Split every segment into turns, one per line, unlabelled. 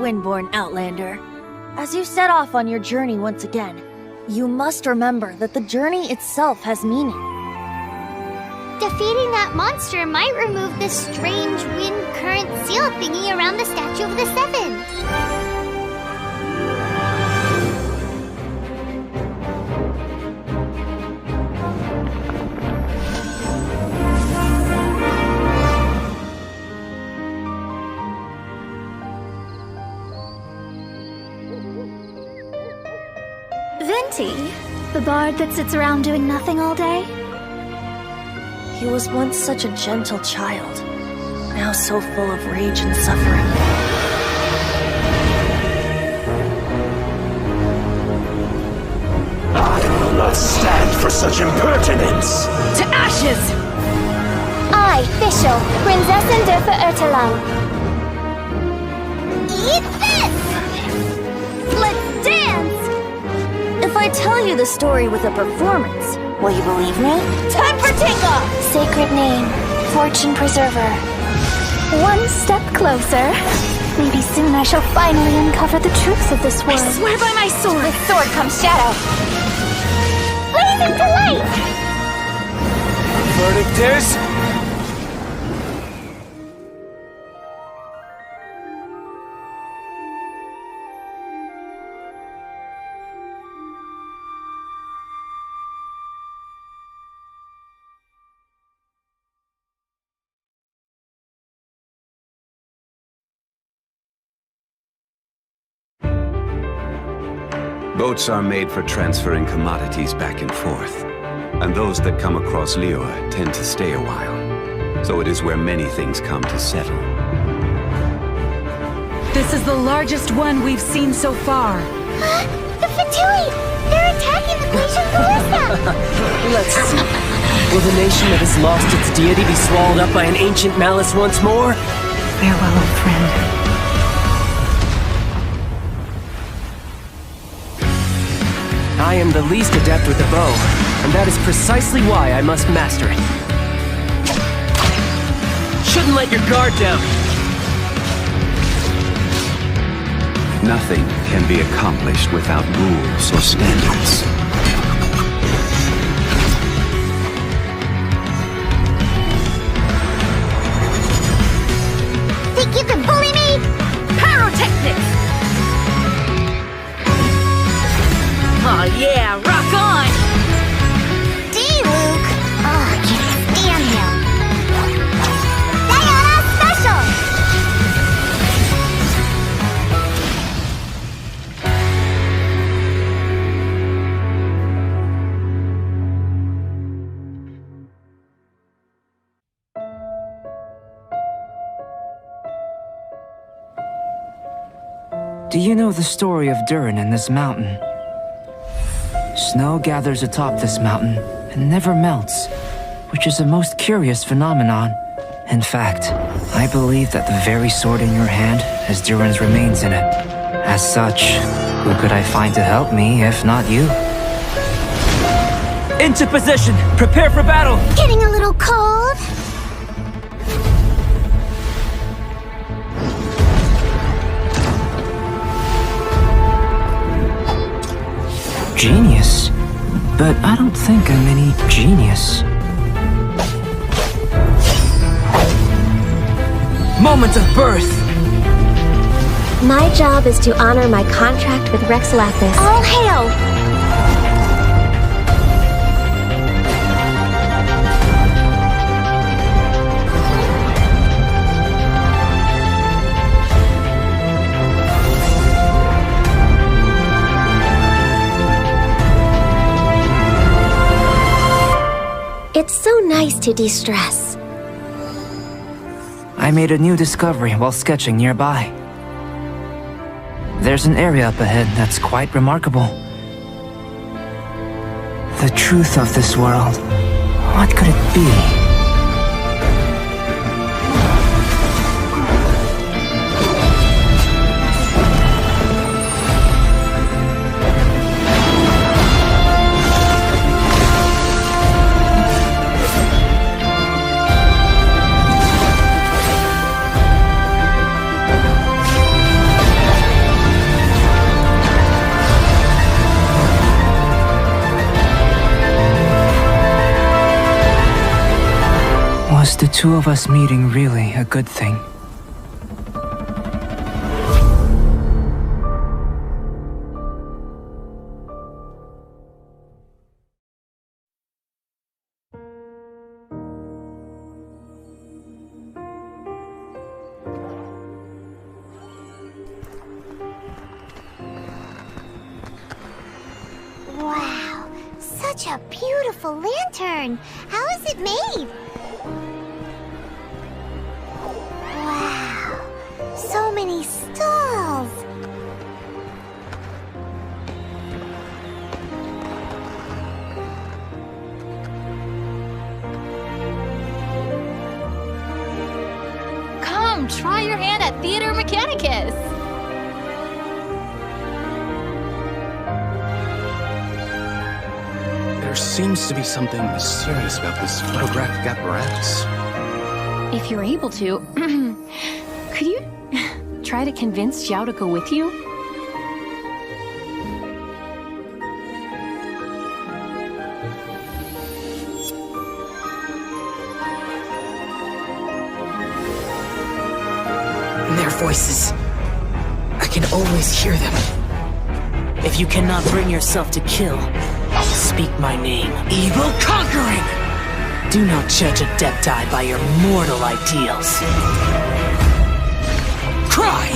Windborn Outlander. As you set off on your journey once again, you must remember that the journey itself has meaning.
Defeating that monster might remove this strange wind current seal thingy around the Statue of the Seven.
Venti, the bard that sits around doing nothing all day?
He was once such a gentle child, now so full of rage and suffering.
I will not stand for such impertinence!
To ashes!
I, Fischl, Prinzessin dürfe Ertelang. Eat this!
Let's dance! If I tell you the story with a performance, will you believe me? Time for takeoff!
Sacred name, Fortune Preserver.
One step closer. Maybe soon I shall finally uncover the truth of this world.
I swear by my sword!
With sword comes shadow. Blaze into light!
Verdict is...
Boats are made for transferring commodities back and forth, and those that come across Liyue tend to stay a while. So it is where many things come to settle.
This is the largest one we've seen so far.
The Fatui! They're attacking the Grecian ballista!
Let's see. Will the nation that has lost its deity be swallowed up by an ancient malice once more?
Farewell, old friend.
I am the least adept with the bow, and that is precisely why I must master it. Shouldn't let your guard down.
Nothing can be accomplished without rules or standards.
Think you can bully me?
Pyrotechnics! Oh yeah, rock on!
D, Luke! Oh, I can't stand him. Diana Special!
Do you know the story of Durin and this mountain? Snow gathers atop this mountain and never melts, which is a most curious phenomenon. In fact, I believe that the very sword in your hand has Durin's remains in it. As such, who could I find to help me if not you?
Into position! Prepare for battle!
Getting a little cold?
Genius? But I don't think I'm any genius.
Moment of birth!
My job is to honor my contract with Rex Lapis.
All hail!
It's so nice to de-stress.
I made a new discovery while sketching nearby. There's an area up ahead that's quite remarkable. The truth of this world. What could it be? Was the two of us meeting really a good thing?
Wow, such a beautiful lantern. How is it made? Wow, so many stalls.
Come, try your hand at Theater Mechanicus.
There seems to be something mysterious about this photographic apparatus.
If you're able to, could you try to convince Xiao to go with you?
Their voices. I can always hear them. If you cannot bring yourself to kill, speak my name. Evil conquering! Do not judge a Adepti by your mortal ideals. Cry!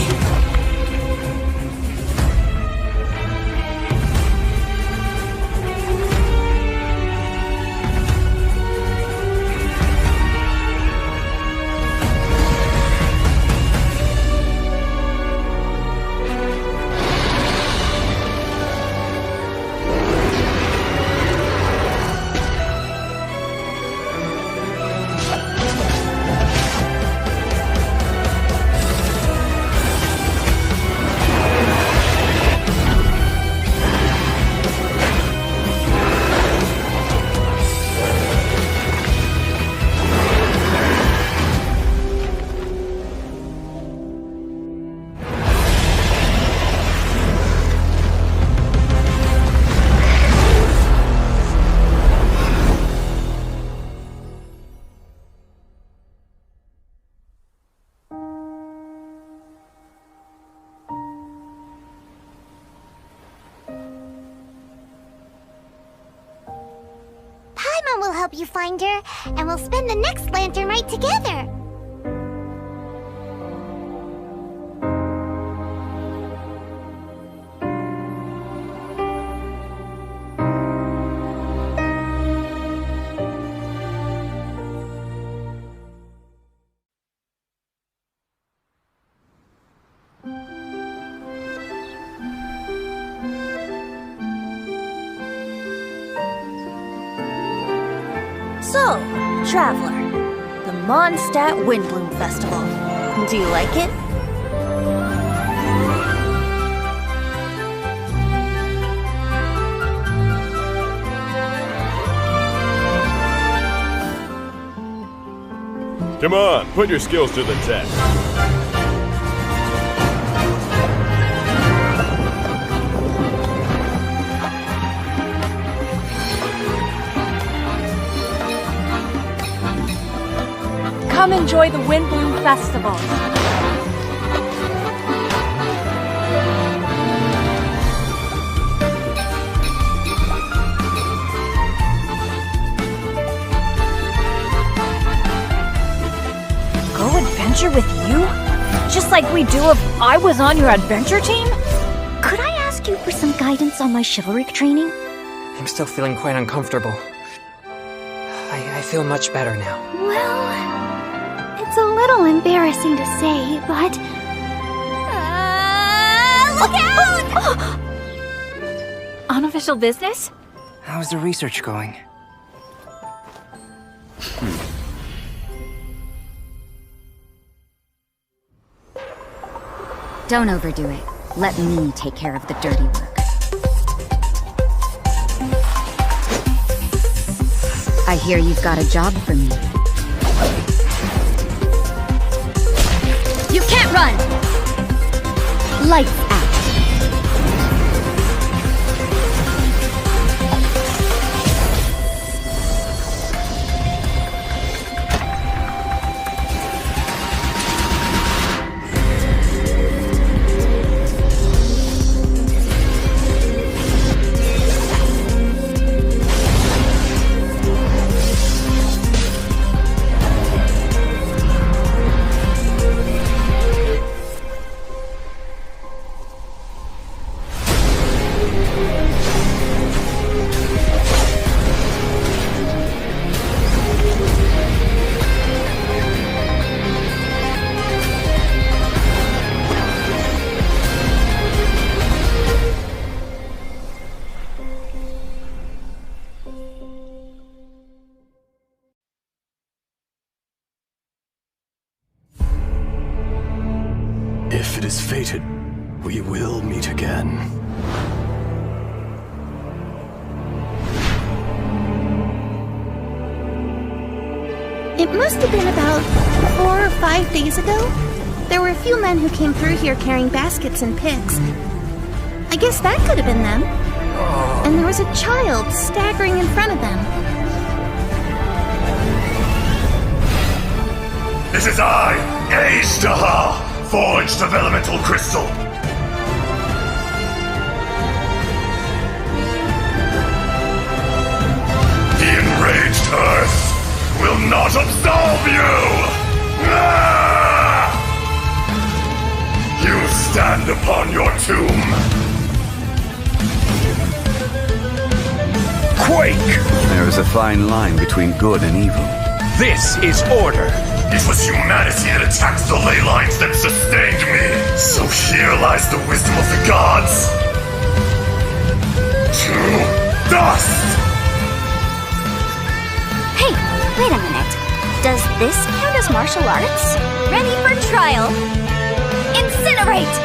Paimon will help you find her, and we'll spend the next lantern rite together.
So, Traveler, the Mondstadt Windblume Festival. Do you like it?
Come on, put your skills to the test.
Come enjoy the Windblume Festival.
Go adventure with you? Just like we do if I was on your adventure team?
Could I ask you for some guidance on my chivalric training?
I'm still feeling quite uncomfortable. I feel much better now.
Well, it's a little embarrassing to say, but...
Look out!
Unofficial business?
How's the research going?
Don't overdo it. Let me take care of the dirty work. I hear you've got a job for me.
You can't run!
Lights out.
it is fated, we will meet again.
It must have been about 4 or 5 days ago. There were a few men who came through here carrying baskets and picks. I guess that could have been them. And there was a child staggering in front of them.
This is I, Ashtaha, forged of elemental crystal. The enraged earth will not absolve you! Ah! You stand upon your tomb.
Quake! There is a fine line between good and evil.
This is order. It was humanity that attacked the ley lines that sustained me. So here lies the wisdom of the gods. To dust!
Hey, wait a minute. Does this count as martial arts? Ready for trial. Incinerate!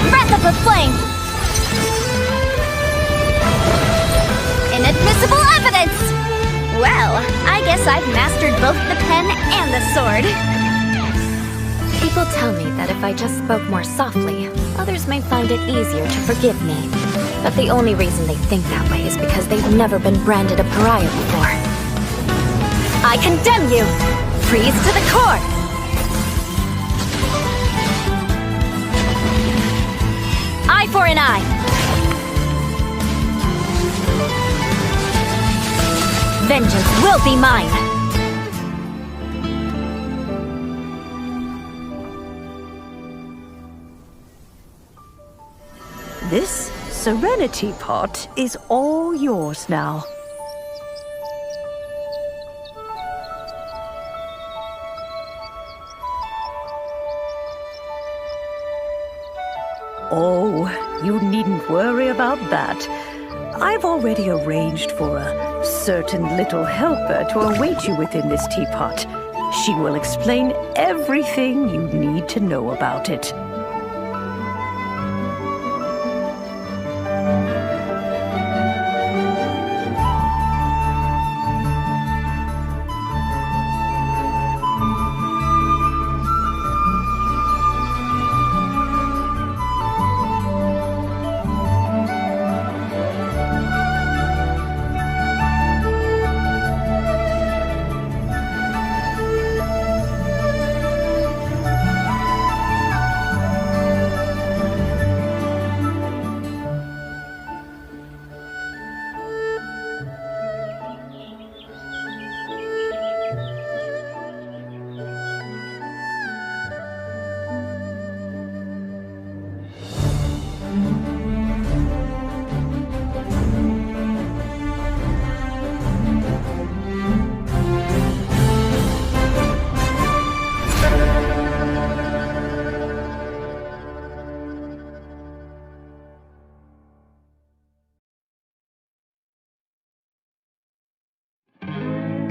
Breath of the flame! Inadmissible evidence! Well, I guess I've mastered both the pen and the sword.
People tell me that if I just spoke more softly, others may find it easier to forgive me. But the only reason they think that way is because they've never been branded a pariah before. I condemn you! Freeze to the core! Eye for an eye! Vengeance will be mine!
This Serenity Pot is all yours now. Oh, you needn't worry about that. I've already arranged for a certain little helper to await you within this teapot. She will explain everything you need to know about it.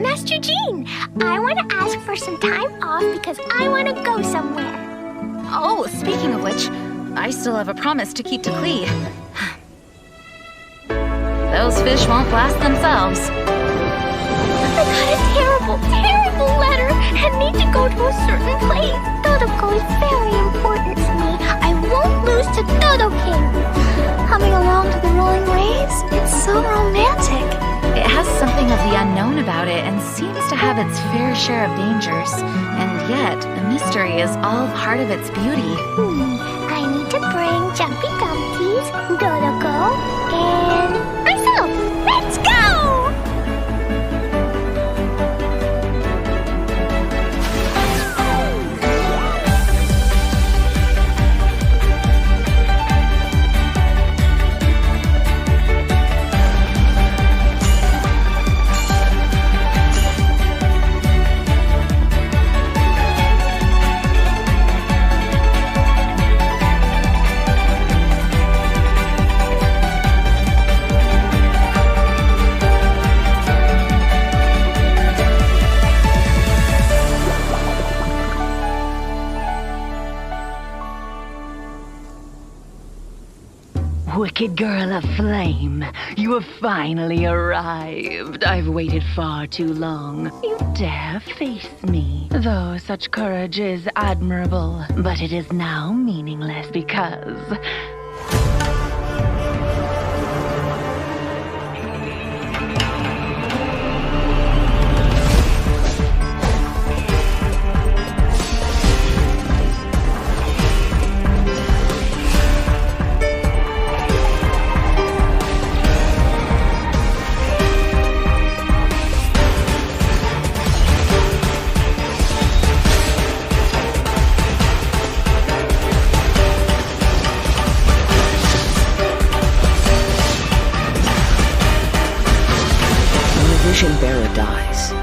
Master Jean, I want to ask for some time off because I want to go somewhere.
Oh, speaking of which, I still have a promise to keep to Klee. Those fish won't blast themselves.
I got a terrible, terrible letter and need to go to a certain place. Dodoco is very important to me. I won't lose to Dodo King. Coming along to the rolling waves, it's so romantic.
It has something of the unknown about it and seems to have its fair share of dangers. And yet, the mystery is all part of its beauty.
I need to bring Jumpy Dumpties, Dodoco, and myself. Let's go!
wicked girl of flame. You have finally arrived. I've waited far too long. You dare face me. Though such courage is admirable, but it is now meaningless because...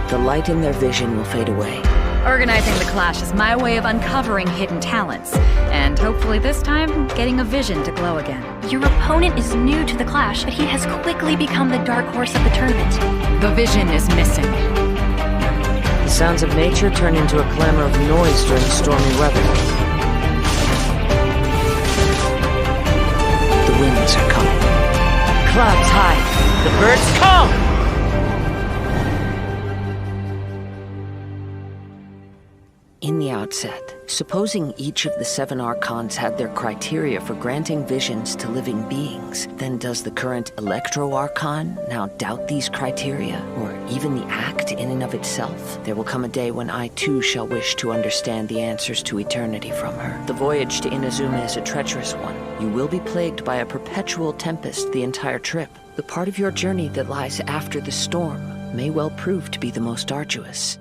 the light in their vision will fade away.
Organizing the clash is my way of uncovering hidden talents, and hopefully this time, getting a vision to glow again.
Your opponent is new to the clash, but he has quickly become the dark horse of the tournament.
The vision is missing.
The sounds of nature turn into a clamor of noise during stormy weather. The winds are coming. Clouds high. The birds come! In the outset, supposing each of the 7 Archons had their criteria for granting visions to living beings, then does the current Electro-Archon now doubt these criteria, or even the act in and of itself? There will come a day when I too shall wish to understand the answers to eternity from her. The voyage to Inazuma is a treacherous one. You will be plagued by a perpetual tempest the entire trip. The part of your journey that lies after the storm may well prove to be the most arduous.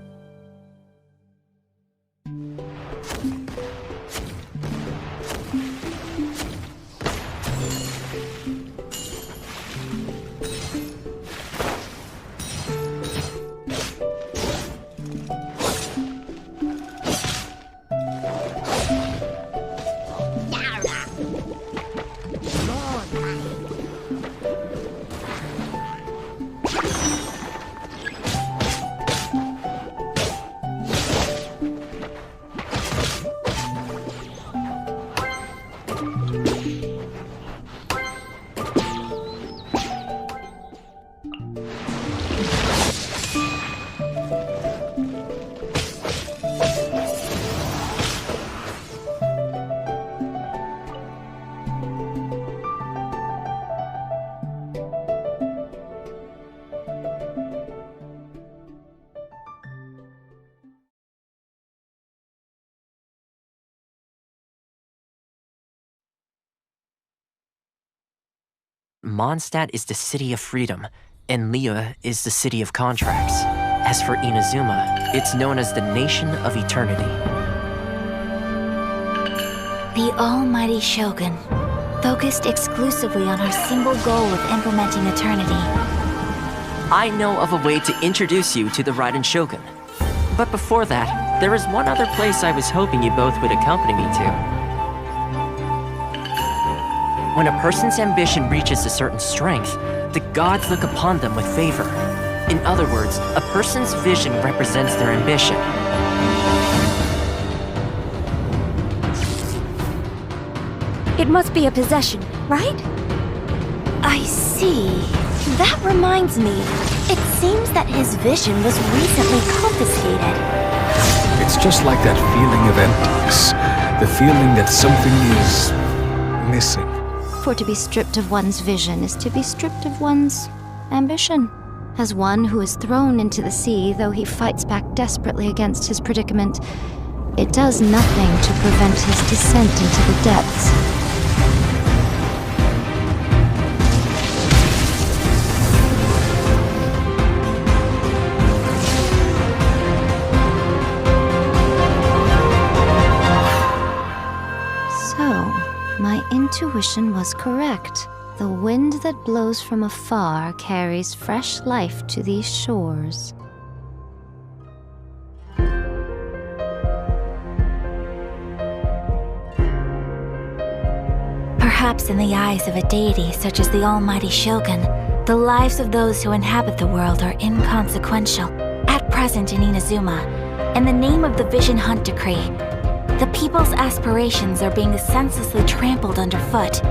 Mondstadt is the city of freedom, and Liyue is the city of contracts. As for Inazuma, it's known as the Nation of Eternity.
The almighty Shogun, focused exclusively on our single goal of implementing eternity.
I know of a way to introduce you to the Raiden Shogun. But before that, there is one other place I was hoping you both would accompany me to. When a person's ambition reaches a certain strength, the gods look upon them with favor. In other words, a person's vision represents their ambition.
It must be a possession, right? I see. That reminds me. It seems that his vision was recently confiscated.
It's just like that feeling of emptiness. The feeling that something is missing.
For to be stripped of one's vision is to be stripped of one's ambition. As one who is thrown into the sea, though he fights back desperately against his predicament, it does nothing to prevent his descent into the depths. My intuition was correct. The wind that blows from afar carries fresh life to these shores.
Perhaps in the eyes of a deity such as the almighty Shogun, the lives of those who inhabit the world are inconsequential. At present in Inazuma, in the name of the Vision Hunt Decree, the people's aspirations are being senselessly trampled underfoot.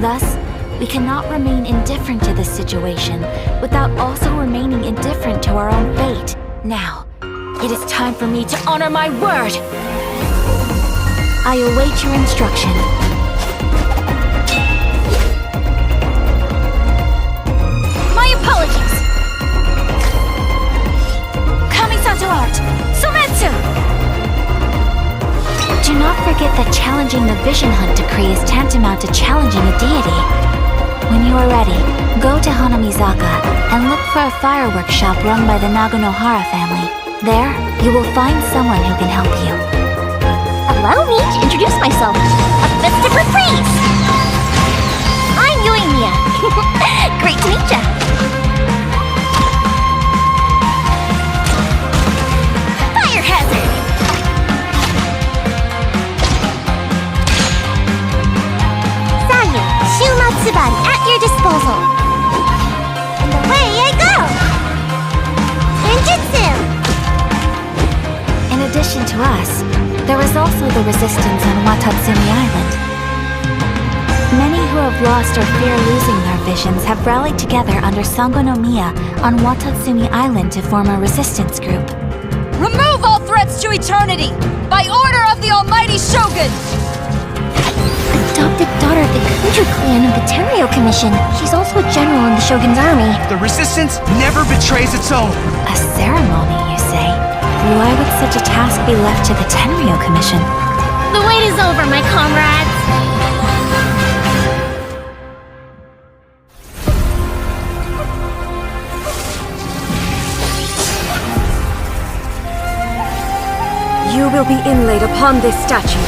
Thus, We cannot remain indifferent to this situation without also remaining indifferent to our own fate. Now, it is time for me to honor my word! I await your instruction. My apologies! Kamisato art! Sometsu! Do not forget that challenging the Vision Hunt decree is tantamount to challenging a deity. When you are ready, go to Hanamizaka and look for a fireworks shop run by the Naganohara family. There, you will find someone who can help you.
Allow me to introduce myself. A festive reprise! I'm Euthymia. Great to meet ya. Fire hazard! Sayu, Shumatsuban at your disposal. And away I go! Ninjutsu!
In addition to us, there is also the resistance on Watatsumi Island. Many who have lost or fear losing their visions have rallied together under Sango no Miya on Watatsumi Island to form a resistance group.
Remove all threats to eternity! By order of the Almighty Shogun!
Adopted daughter of the Kunju clan of the Tenryo Commission. She's also a general in the Shogun's army.
The resistance never betrays its own.
A ceremony, you say? Why would such a task be left to the Tenryo Commission?
The wait is over, my comrades.
You will be inlaid upon this statue.